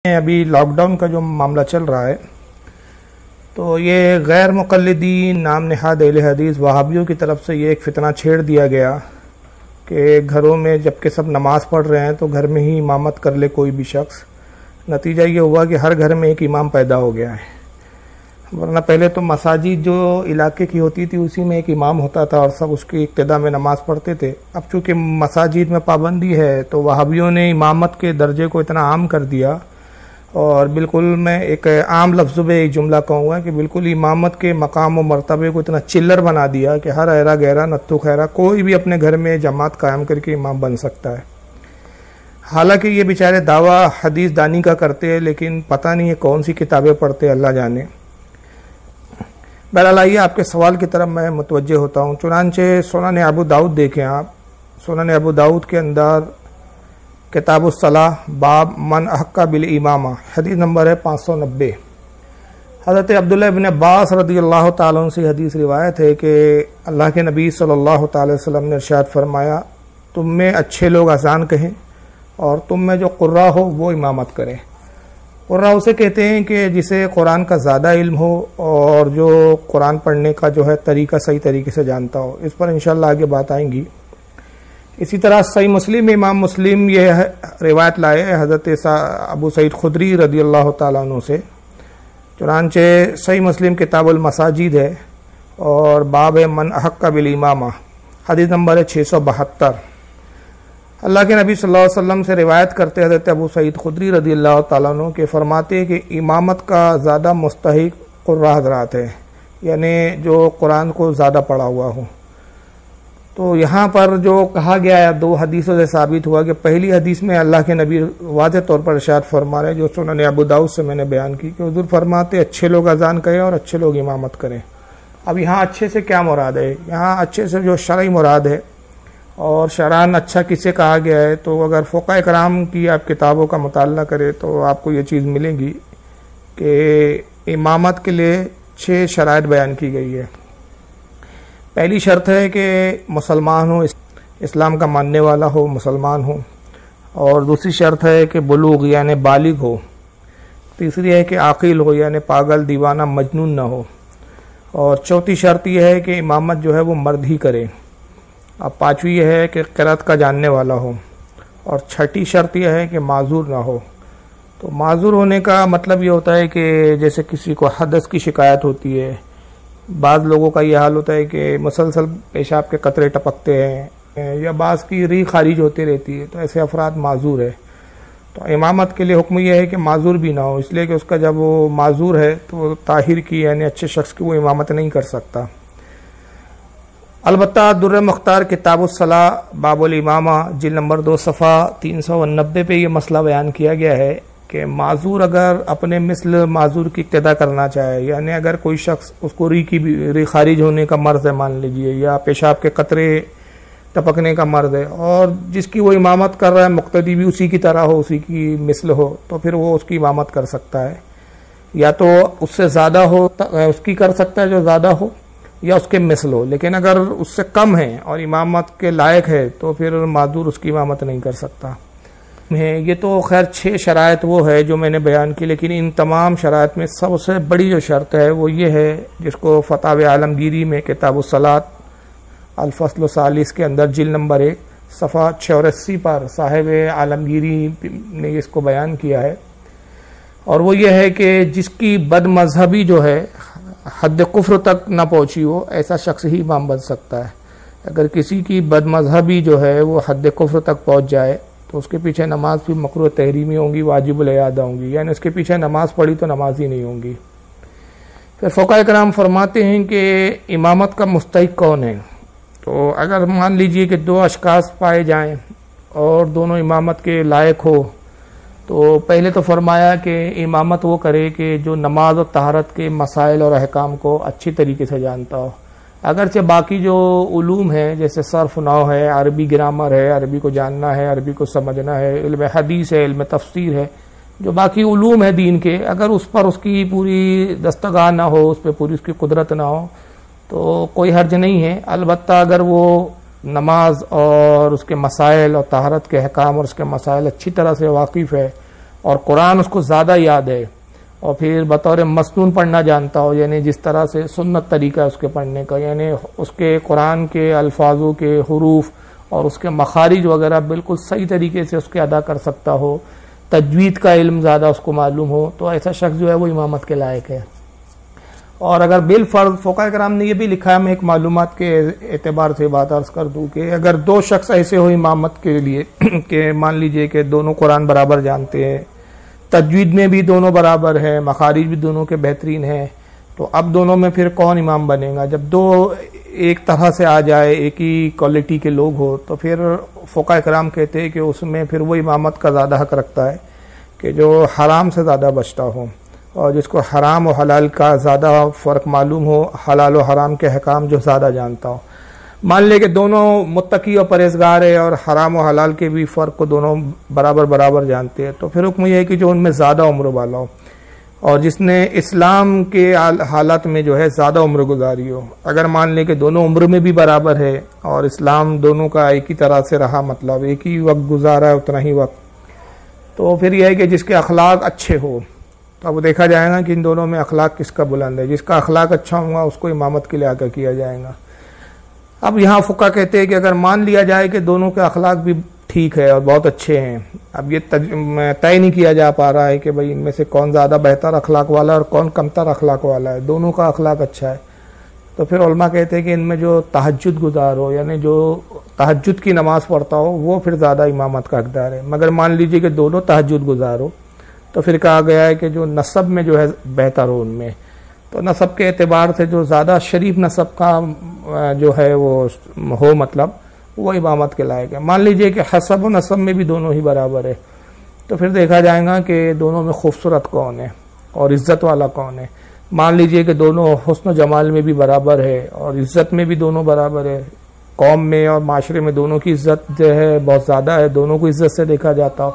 ابھی lock down کا جو معاملہ چل رہا ہے تو یہ غیر مقلدین نام نہاد اہل حدیث وہابیوں کی طرف سے یہ ایک فتنہ چھیڑ دیا گیا کہ گھروں میں جبکہ سب نماز پڑھ رہے ہیں تو گھر میں ہی امامت کر لے کوئی بھی شخص۔ نتیجہ یہ ہوا کہ ہر گھر میں ایک امام پیدا ہو گیا ہے، ورنہ پہلے تو مساجد جو علاقے کی ہوتی تھی اسی میں ایک امام ہوتا تھا اور سب اس کی ابتدا میں نماز پڑھتے تھے۔ اب چونکہ مساجد میں پابندی ہے تو وہابیوں نے امامت کے درجے کو اتنا عام کر دیا، اور بالکل میں ایک عام لفظ میں ایک جملہ کہوں گا کہ بالکل امامت کے مقام و مرتبے کو اتنا چلر بنا دیا کہ ہر ایرا گہرا نتو خیرا کوئی بھی اپنے گھر میں جماعت قائم کر کے امام بن سکتا ہے۔ حالانکہ یہ بیچارے دعویٰ حدیث دانی کا کرتے ہیں، لیکن پتہ نہیں ہے کون سی کتابیں پڑھتے اللہ جانے۔ بہرحال آئیے آپ کے سوال کی طرف میں متوجہ ہوتا ہوں۔ چنانچہ سنن ابو داؤد دیکھیں آپ، سنن ابو داؤد کے اندر کتاب الصلاۃ باب من احق بالامامہ حدیث نمبر ہے 590۔ حضرت عبداللہ ابن عباس رضی اللہ تعالیٰ عنہ سے حدیث روایت ہے کہ اللہ کے نبی صلی اللہ تعالی وسلم نے ارشاد فرمایا، تم میں اچھے لوگ اذان کہیں اور تم میں جو قرہ ہو وہ امامت کریں۔ قرہ اسے کہتے ہیں کہ جسے قرآن کا زیادہ علم ہو اور جو قرآن پڑھنے کا جو ہے طریقہ صحیح طریقے سے جانتا ہو۔ اس پر انشاءاللہ آگے بات آئیں گی۔ اسی طرح صحیح مسلم میں امام مسلم یہ روایت لائے حضرت ابو سعید خدری رضی اللہ تعالیٰ عنہ سے۔ چنانچہ صحیح مسلم کتاب المساجد ہے اور باب من احق بالامامہ حدیث نمبر ہے 672۔ اللہ کے نبی صلی اللہ علیہ وسلم سے روایت کرتے حضرت ابو سعید خدری رضی اللہ تعالیٰ عنہ کہ فرماتے کہ امامت کا زیادہ مستحق قرہ حضرات ہے، یعنی جو قرآن کو زیادہ پڑھا ہوا ہو۔ تو یہاں پر جو کہا گیا ہے دو حدیثوں سے ثابت ہوا کہ پہلی حدیث میں اللہ کے نبی واضح طور پر ارشاد فرما رہے جو سنن ابو داؤد سے میں نے بیان کی کہ حضور فرماتے اچھے لوگ اذان کریں اور اچھے لوگ امامت کریں۔ اب یہاں اچھے سے کیا مراد ہے؟ یہاں اچھے سے جو شرعی مراد ہے، اور شرعاً اچھا کسے کہا گیا ہے تو اگر فقہاء کرام کی آپ کتابوں کا مطالعہ کریں تو آپ کو یہ چیز ملے گی کہ امامت کے لیے 6 شرائط بیان کی گئی ہے۔ پہلی شرط ہے کہ مسلمان ہو، اسلام کا ماننے والا ہو، مسلمان ہو، اور دوسری شرط ہے کہ بلوغ یعنی بالغ ہو، تیسری ہے کہ عاقل ہو یعنی پاگل دیوانہ مجنون نہ ہو، اور چوتھی شرط یہ ہے کہ امامت جو ہے وہ مرد ہی کرے۔ اب پانچویں یہ ہے کہ قرأت کا جاننے والا ہو، اور چھٹی شرط یہ ہے کہ معذور نہ ہو۔ تو معذور ہونے کا مطلب یہ ہوتا ہے کہ جیسے کسی کو حدث کی شکایت ہوتی ہے، بعض لوگوں کا یہ حال ہوتا ہے کہ مسلسل پیشاب کے قطرے ٹپکتے ہیں یا بعض کی ری خارج ہوتی رہتی ہے، تو ایسے افراد معذور ہے۔ تو امامت کے لیے حکم یہ ہے کہ معذور بھی نہ ہو، اس لیے کہ اس کا جب وہ معذور ہے تو طاہر کی یعنی اچھے شخص کی وہ امامت نہیں کر سکتا۔ البتہ در مختار کتاب الصلاۃ باب الامامہ جلد نمبر 2 صفحہ 390 پہ یہ مسئلہ بیان کیا گیا ہے کہ معذور اگر اپنے مثل معذور کی اقتدا کرنا چاہے، یعنی اگر کوئی شخص اس کو ری خارج ہونے کا مرض ہے مان لیجئے، یا پیشاب کے قطرے ٹپکنے کا مرض ہے، اور جس کی وہ امامت کر رہا ہے مقتدی بھی اسی کی طرح ہو، اسی کی مثل ہو، تو پھر وہ اس کی امامت کر سکتا ہے۔ یا تو اس سے زیادہ ہو اس کی کر سکتا ہے جو زیادہ ہو، یا اس کے مثل ہو، لیکن اگر اس سے کم ہے اور امامت کے لائق ہے تو پھر معذور اس کی امامت نہیں کر سکتا۔ یہ تو خیر 6 شرائط وہ ہے جو میں نے بیان کی، لیکن ان تمام شرائط میں سب سے بڑی جو شرط ہے وہ یہ ہے جس کو فتاوی عالمگیری میں کتاب الصلاۃ الفصل الثالث کے اندر جلد نمبر 1 صفحہ 86 پر صاحب عالمگیری نے اس کو بیان کیا ہے، اور وہ یہ ہے کہ جس کی بد مذہبی جو ہے حد کفر تک نہ پہنچی ہو، ایسا شخص ہی امام بن سکتا ہے۔ اگر کسی کی بد مذہبی جو ہے وہ حد کفر تک پہنچ جائے تو اس کے پیچھے نماز بھی مکروہ تحریمی ہوں گی، واجب الاعادہ ہوں گی، یعنی اس کے پیچھے نماز پڑھی تو نماز ہی نہیں ہوں گی۔ پھر فقہاء کرام فرماتے ہیں کہ امامت کا مستحق کون ہے؟ تو اگر مان لیجئے کہ 2 اشخاص پائے جائیں اور دونوں امامت کے لائق ہو، تو پہلے تو فرمایا کہ امامت وہ کرے کہ جو نماز و طہارت کے مسائل اور احکام کو اچھی طریقے سے جانتا ہو۔ اگرچہ باقی جو علوم ہیں جیسے صرف نحو ہے، عربی گرامر ہے، عربی کو جاننا ہے، عربی کو سمجھنا ہے، علم حدیث ہے، علم تفسیر ہے، جو باقی علوم ہے دین کے، اگر اس پر اس کی پوری دستگاہ نہ ہو، اس پہ پوری اس کی قدرت نہ ہو تو کوئی حرج نہیں ہے۔ البتہ اگر وہ نماز اور اس کے مسائل اور طہارت کے احکام اور اس کے مسائل اچھی طرح سے واقف ہے اور قرآن اس کو زیادہ یاد ہے، اور پھر بطور مسنون پڑھنا جانتا ہو، یعنی جس طرح سے سنت طریقہ ہے اس کے پڑھنے کا، یعنی اس کے قرآن کے الفاظوں کے حروف اور اس کے مخارج وغیرہ بالکل صحیح طریقے سے اس کے ادا کر سکتا ہو، تجوید کا علم زیادہ اس کو معلوم ہو، تو ایسا شخص جو ہے وہ امامت کے لائق ہے۔ اور اگر بالفرض فقہاء کرام نے یہ بھی لکھا ہے، میں ایک معلومات کے اعتبار سے بات عرض کر دوں کہ اگر دو شخص ایسے ہو امامت کے لیے کہ مان لیجئے کہ دونوں قرآن برابر جانتے ہیں، تجوید میں بھی دونوں برابر ہیں، مخارج بھی دونوں کے بہترین ہیں، تو اب دونوں میں پھر کون امام بنے گا؟ جب دو ایک طرح سے آ جائے، ایک ہی کوالٹی کے لوگ ہو، تو پھر فقہاء کرام کہتے ہیں کہ اس میں پھر وہ امامت کا زیادہ حق رکھتا ہے کہ جو حرام سے زیادہ بچتا ہو، اور جس کو حرام و حلال کا زیادہ فرق معلوم ہو، حلال و حرام کے حکام جو زیادہ جانتا ہو۔ مان لے کہ دونوں متقی اور پرہیزگار ہے اور حرام و حلال کے بھی فرق کو دونوں برابر جانتے ہیں، تو پھر حکم یہ ہے کہ جو ان میں زیادہ عمر والا ہو اور جس نے اسلام کے حالات میں جو ہے زیادہ عمر گزاری ہو۔ اگر مان لے کہ دونوں عمر میں بھی برابر ہے اور اسلام دونوں کا ایک ہی طرح سے رہا، مطلب ایک ہی وقت گزارا ہے اتنا ہی وقت، تو پھر یہ ہے کہ جس کے اخلاق اچھے ہو، تو اب دیکھا جائے گا کہ ان دونوں میں اخلاق کس کا بلند ہے۔ جس کا اخلاق اچھا ہوگا اس کو امامت کے لیے آگاہ کیا جائے گا۔ اب یہاں فقہ کہتے ہیں کہ اگر مان لیا جائے کہ دونوں کے اخلاق بھی ٹھیک ہے اور بہت اچھے ہیں، اب یہ طے نہیں کیا جا پا رہا ہے کہ بھئی ان میں سے کون زیادہ بہتر اخلاق والا ہے اور کون کمتر اخلاق والا ہے، دونوں کا اخلاق اچھا ہے، تو پھر علماء کہتے ہیں کہ ان میں جو تہجد گزار ہو، یعنی جو تہجد کی نماز پڑھتا ہو، وہ پھر زیادہ امامت کا حقدار ہے۔ مگر مان لیجئے کہ دونوں تہجد گزار ہو، تو پھر کہا گیا ہے کہ جو نسب میں جو ہے بہتر ہو ان میں، تو نسب کے اعتبار سے جو زیادہ شریف نسب کا جو ہے وہ ہو، مطلب وہ امامت کے لائق ہے۔ مان لیجئے کہ حسب و نسب میں بھی دونوں ہی برابر ہے، تو پھر دیکھا جائے گا کہ دونوں میں خوبصورت کون ہے اور عزت والا کون ہے۔ مان لیجئے کہ دونوں حسن و جمال میں بھی برابر ہے اور عزت میں بھی دونوں برابر ہے، قوم میں اور معاشرے میں دونوں کی عزت جو ہے بہت زیادہ ہے، دونوں کو عزت سے دیکھا جاتا ہو،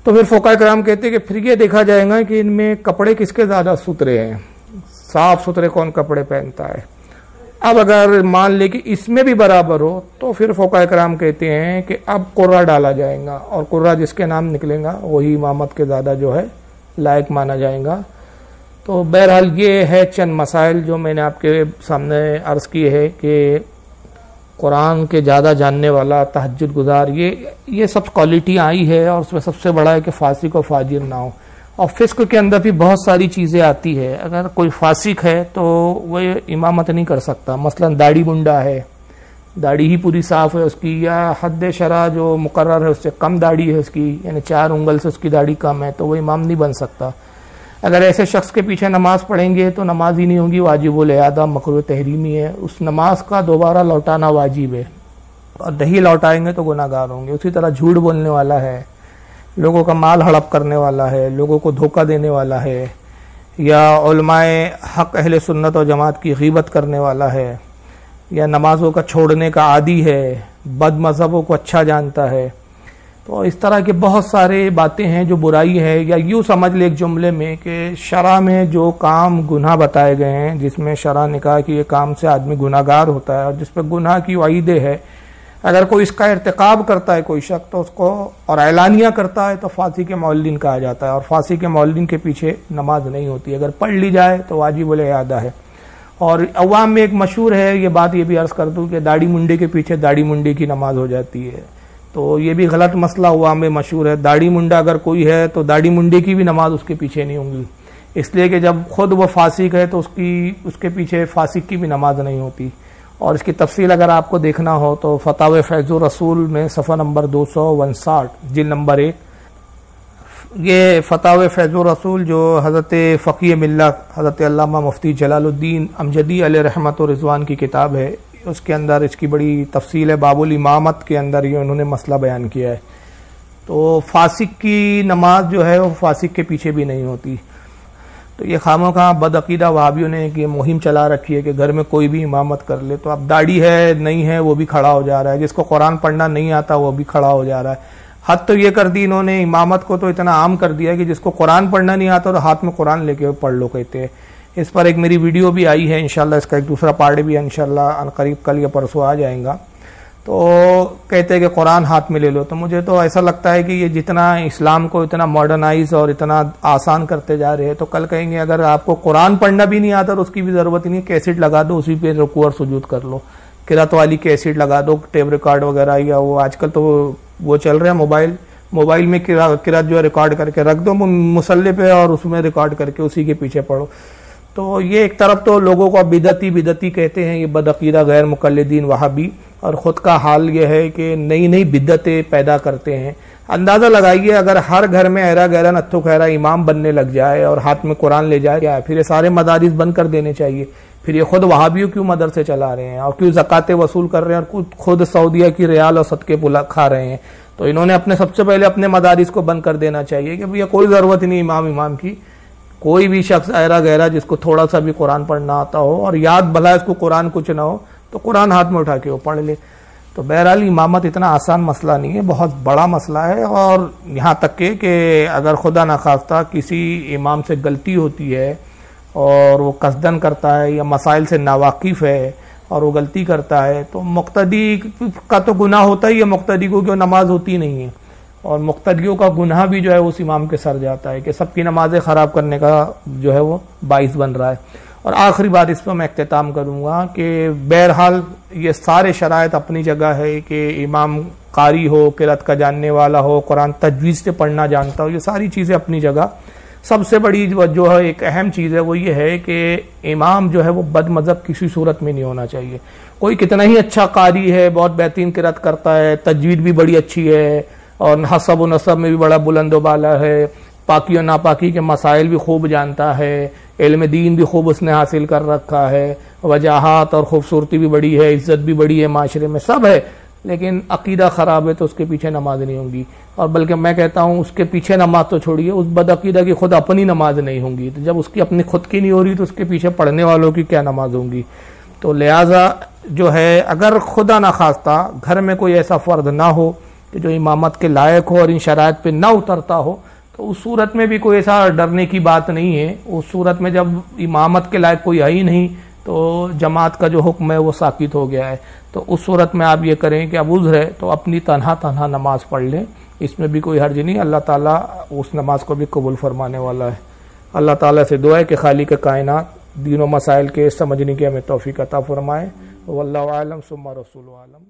تو پھر فقہاء کرام کہتے ہیں کہ پھر یہ دیکھا جائے گا کہ ان میں کپڑے کس کے زیادہ ستھرے ہیں، صاف ستھرے کون کپڑے پہنتا ہے۔ اب اگر مان لے کہ اس میں بھی برابر ہو، تو پھر فقہاء کرام کہتے ہیں کہ اب قرہ ڈالا جائے گا، اور قرہ جس کے نام نکلے گا وہی امامت کے زیادہ جو ہے لائق مانا جائے گا۔ تو بہرحال یہ ہے چند مسائل جو میں نے آپ کے سامنے عرض کی ہے کہ قرآن کے زیادہ جاننے والا، تہجد گزار، یہ سب کوالٹی آئی ہے، اور اس میں سب سے بڑا ہے کہ فاسق و فاجر نہ ہو۔ اور فسق کے اندر بھی بہت ساری چیزیں آتی ہے، اگر کوئی فاسق ہے تو وہ امامت نہیں کر سکتا، مثلا داڑھی منڈا ہے، داڑھی ہی پوری صاف ہے اس کی، یا حد شرع جو مقرر ہے اس سے کم داڑھی ہے اس کی، یعنی 4 انگل سے اس کی داڑھی کم ہے، تو وہ امام نہیں بن سکتا۔ اگر ایسے شخص کے پیچھے نماز پڑھیں گے تو نماز ہی نہیں ہوگی، واجب الاعادہ مکروہ تحریمی ہے، اس نماز کا دوبارہ لوٹانا واجب ہے، اور نہیں لوٹائیں گے تو گناہ گار ہوں گے۔ اسی طرح جھوٹ بولنے والا ہے، لوگوں کا مال ہڑپ کرنے والا ہے، لوگوں کو دھوکہ دینے والا ہے، یا علماء حق اہل سنت و جماعت کی غیبت کرنے والا ہے، یا نمازوں کا چھوڑنے کا عادی ہے، بد مذہبوں کو اچھا جانتا ہے، تو اس طرح کے بہت سارے باتیں ہیں جو برائی ہے۔ یا یوں سمجھ لے ایک جملے میں کہ شرع میں جو کام گناہ بتائے گئے ہیں، جس میں شرع نے کہا کہ یہ کام سے آدمی گناہ گار ہوتا ہے اور جس پہ گناہ کی وعیدیں ہے، اگر کوئی اس کا ارتکاب کرتا ہے کوئی شخص تو اس کو اور اعلانیہ کرتا ہے تو فاسق معلن کہا جاتا ہے، اور فاسق معلن کے پیچھے نماز نہیں ہوتی، اگر پڑھ لی جائے تو واجب الاعادہ ہے۔ اور عوام میں ایک مشہور ہے یہ بات، یہ بھی عرض کر دوں کہ داڑھی منڈے کے پیچھے داڑھی منڈے کی نماز ہو جاتی ہے، تو یہ بھی غلط مسئلہ عوام میں مشہور ہے۔ داڑھی منڈا اگر کوئی ہے تو داڑھی منڈے کی بھی نماز اس کے پیچھے نہیں ہوگی، اس لیے کہ جب خود وہ فاسق ہے تو اس کے پیچھے فاسق کی بھی نماز نہیں ہوتی۔ اور اس کی تفصیل اگر آپ کو دیکھنا ہو تو فتاوی فیض الرسول میں صفحہ نمبر 259 جلد نمبر 1، یہ فتاوی فیض الرسول جو حضرت فقیہ ملت حضرت علامہ مفتی جلال الدین امجدی علیہ رحمت و رضوان کی کتاب ہے، اس کے اندر اس کی بڑی تفصیل ہے، باب الامامت کے اندر یہ انہوں نے مسئلہ بیان کیا ہے۔ تو فاسق کی نماز جو ہے وہ فاسق کے پیچھے بھی نہیں ہوتی۔ تو یہ خاموں کا بدعقیدہ وہابیوں نے کہ مہم چلا رکھی ہے کہ گھر میں کوئی بھی امامت کر لے، تو اب داڑھی ہے نہیں ہے وہ بھی کھڑا ہو جا رہا ہے، جس کو قرآن پڑھنا نہیں آتا وہ بھی کھڑا ہو جا رہا ہے۔ حد تو یہ کر دی انہوں نے، امامت کو تو اتنا عام کر دیا کہ جس کو قرآن پڑھنا نہیں آتا تو ہاتھ میں قرآن لے کے پڑھ لو کہتے ہیں۔ اس پر ایک میری ویڈیو بھی آئی ہے، انشاءاللہ اس کا ایک دوسرا پارٹ بھی انشاءاللہ عنقریب کل یا پرسوں آ جائے گا۔ تو کہتے ہیں کہ قرآن ہاتھ میں لے لو. تو مجھے تو ایسا لگتا ہے کہ یہ جتنا اسلام کو اتنا ماڈرنائز اور اتنا آسان کرتے جا رہے ہیں، تو کل کہیں گے اگر آپ کو قرآن پڑھنا بھی نہیں آتا تو اس کی بھی ضرورت نہیں، کیسٹ لگا دو، اسی پہ رکوع اور سجود کر لو، قرات والی کیسٹ لگا دو، ٹیپ ریکارڈ وغیرہ، یا وہ آج کل تو وہ چل رہے ہیں موبائل میں قرات جو ہے ریکارڈ کر کے رکھ دو مصلی پہ، اور اس میں ریکارڈ کر کے اسی کے پیچھے پڑھو. تو یہ ایک طرف تو لوگوں کو بدعتی کہتے ہیں، یہ بدعقیدہ غیر مقلدین وہابی، اور خود کا حال یہ ہے کہ نئی بدعتیں پیدا کرتے ہیں. اندازہ لگائیے اگر ہر گھر میں ایرا گہرا نتھو خیرا امام بننے لگ جائے اور ہاتھ میں قرآن لے جائے، کیا ہے پھر یہ سارے مدارس بند کر دینے چاہیے. پھر یہ خود وہابیوں کیوں مدرسے چلا رہے ہیں اور کیوں زکاتیں وصول کر رہے ہیں اور خود سعودیہ کی ریال اور صدقے کھا رہے ہیں. تو انہوں نے سب سے پہلے اپنے مدارس کو بند کر دینا چاہیے کہ بھئی کوئی ضرورت نہیں امام کی. کوئی بھی شخص ایرا گہرا جس کو تھوڑا سا بھی قرآن پڑھنا آتا ہو اور یاد بھلا اس کو قرآن کچھ نہ ہو تو قرآن ہاتھ میں اٹھا کے وہ پڑھ لے. تو بہرحال امامت اتنا آسان مسئلہ نہیں ہے، بہت بڑا مسئلہ ہے. اور یہاں تک کہ اگر خدا نخواستہ کسی امام سے غلطی ہوتی ہے اور وہ قصدن کرتا ہے یا مسائل سے ناواقف ہے اور وہ غلطی کرتا ہے تو مقتدی کا تو گناہ ہوتا ہی ہے، مقتدی کو کیوں نماز ہوتی نہیں ہے، اور مقتدیوں کا گناہ بھی جو ہے اس امام کے سر جاتا ہے کہ سب کی نمازیں خراب کرنے کا جو ہے وہ باعث بن رہا ہے. اور آخری بات اس پر میں اختتام کروں گا کہ بہرحال یہ سارے شرائط اپنی جگہ ہے کہ امام قاری ہو، قرات کا جاننے والا ہو، قرآن تجوید سے پڑھنا جانتا ہو، یہ ساری چیزیں اپنی جگہ. سب سے بڑی جو ہے ایک اہم چیز ہے وہ یہ ہے کہ امام جو ہے وہ بد مذہب کسی صورت میں نہیں ہونا چاہیے. کوئی کتنا ہی اچھا قاری ہے، بہت بہترین قرات کرتا ہے، تجوید بھی بڑی اچھی ہے اور حسب و نسب میں بھی بڑا بلند و بالا ہے، پاکی و ناپاکی کے مسائل بھی خوب جانتا ہے، علم دین بھی خوب اس نے حاصل کر رکھا ہے، وجاہت اور خوبصورتی بھی بڑی ہے، عزت بھی بڑی ہے، معاشرے میں سب ہے، لیکن عقیدہ خراب ہے تو اس کے پیچھے نماز نہیں ہوں گی. اور بلکہ میں کہتا ہوں اس کے پیچھے نماز تو چھوڑیے، اس بدعقیدہ کی خود اپنی نماز نہیں ہوں گی. تو جب اس کی اپنی خود کی نہیں ہو رہی تو اس کے پیچھے پڑھنے والوں کی کیا نماز ہوں گی. تو لہٰذا جو ہے اگر خدا نخواستہ گھر میں کوئی ایسا فرد نہ ہو کہ جو امامت کے لائق ہو اور ان شرائط پہ نہ اترتا ہو تو اس صورت میں بھی کوئی ایسا ڈرنے کی بات نہیں ہے. اس صورت میں جب امامت کے لائق کوئی ہے ہی نہیں تو جماعت کا جو حکم ہے وہ ساقط ہو گیا ہے. تو اس صورت میں آپ یہ کریں کہ اب عذر ہے تو اپنی تنہا نماز پڑھ لیں، اس میں بھی کوئی حرج نہیں. اللہ تعالیٰ اس نماز کو بھی قبول فرمانے والا ہے. اللہ تعالیٰ سے دعا ہے کہ خالق کائنات دین و مسائل کے سمجھنے کی ہمیں توفیق عطا فرمائے. واللہ اعلم ثم رسول عالم.